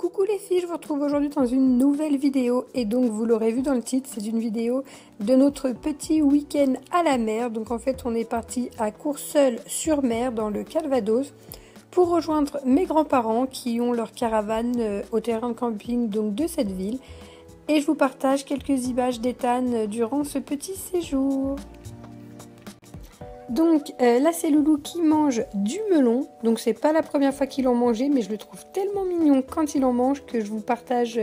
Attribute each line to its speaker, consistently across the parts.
Speaker 1: Coucou les filles, je vous retrouve aujourd'hui dans une nouvelle vidéo et donc vous l'aurez vu dans le titre, c'est une vidéo de notre petit week-end à la mer. Donc en fait on est parti à Courseulles-sur-Mer dans le Calvados pour rejoindre mes grands-parents qui ont leur caravane au terrain de camping donc de cette ville. Et je vous partage quelques images d'Ethan durant ce petit séjour. Donc là c'est Loulou qui mange du melon, donc c'est pas la première fois qu'il en mangeait, mais je le trouve tellement mignon quand il en mange que je vous partage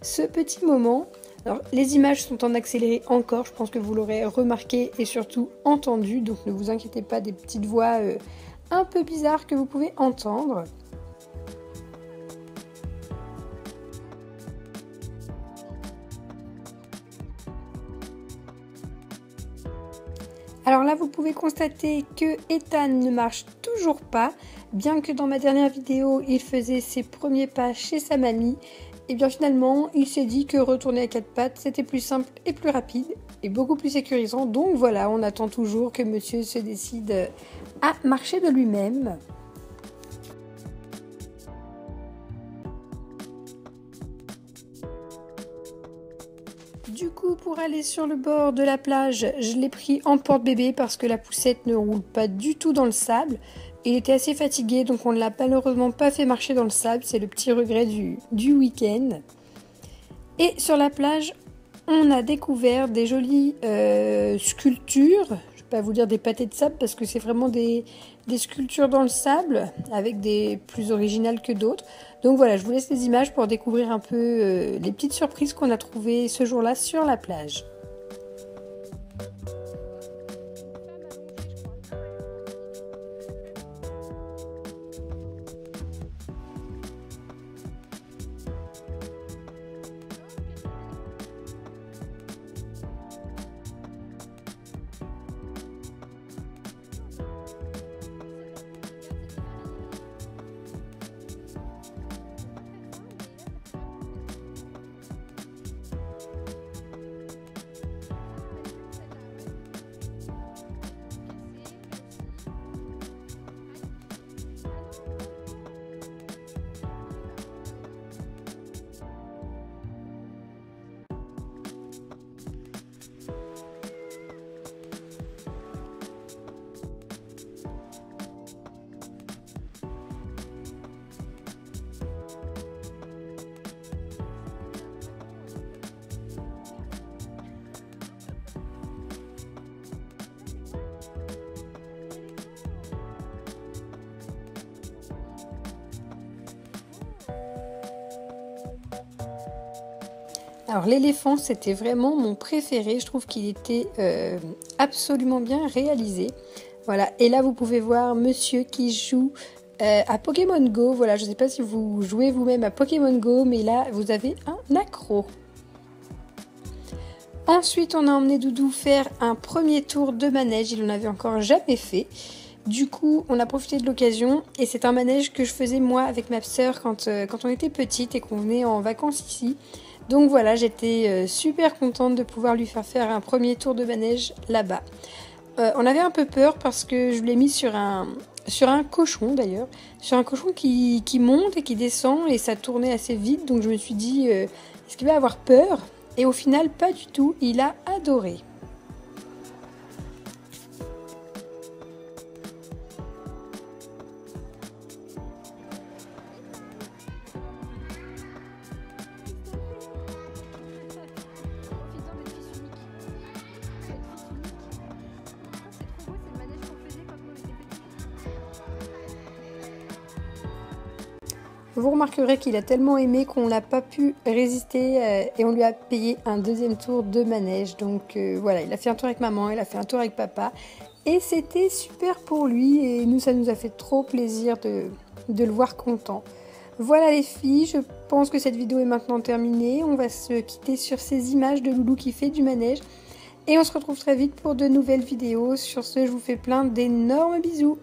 Speaker 1: ce petit moment. Alors les images sont en accéléré encore, je pense que vous l'aurez remarqué et surtout entendu, donc ne vous inquiétez pas des petites voix un peu bizarres que vous pouvez entendre. Alors là, vous pouvez constater que Ethan ne marche toujours pas, bien que dans ma dernière vidéo, il faisait ses premiers pas chez sa mamie. Et bien finalement, il s'est dit que retourner à quatre pattes, c'était plus simple et plus rapide et beaucoup plus sécurisant. Donc voilà, on attend toujours que monsieur se décide à marcher de lui-même. Du coup, pour aller sur le bord de la plage, je l'ai pris en porte-bébé parce que la poussette ne roule pas du tout dans le sable. Il était assez fatigué, donc on ne l'a malheureusement pas fait marcher dans le sable. C'est le petit regret du week-end. Et sur la plage, on a découvert des jolies sculptures. Je ne vais pas vous dire des pâtés de sable parce que c'est vraiment des sculptures dans le sable avec des plus originales que d'autres. Donc voilà, je vous laisse les images pour découvrir un peu les petites surprises qu'on a trouvées ce jour-là sur la plage. Alors l'éléphant, c'était vraiment mon préféré, je trouve qu'il était absolument bien réalisé. Voilà, et là vous pouvez voir monsieur qui joue à Pokémon Go. Voilà, je ne sais pas si vous jouez vous-même à Pokémon Go, mais là vous avez un accro. Ensuite, on a emmené Doudou faire un premier tour de manège, il n'en avait encore jamais fait. Du coup, on a profité de l'occasion et c'est un manège que je faisais moi avec ma sœur quand on était petite et qu'on venait en vacances ici. Donc voilà, j'étais super contente de pouvoir lui faire un premier tour de manège là-bas. On avait un peu peur parce que je l'ai mis sur un cochon d'ailleurs, sur un cochon qui monte et qui descend et ça tournait assez vite. Donc je me suis dit, est-ce qu'il va avoir peur? Et au final, pas du tout, il a adoré. Vous remarquerez qu'il a tellement aimé qu'on n'a pas pu résister et on lui a payé un deuxième tour de manège. Donc voilà, il a fait un tour avec maman, il a fait un tour avec papa et c'était super pour lui et nous, ça nous a fait trop plaisir de le voir content. Voilà les filles, je pense que cette vidéo est maintenant terminée. On va se quitter sur ces images de Loulou qui fait du manège et on se retrouve très vite pour de nouvelles vidéos. Sur ce, je vous fais plein d'énormes bisous.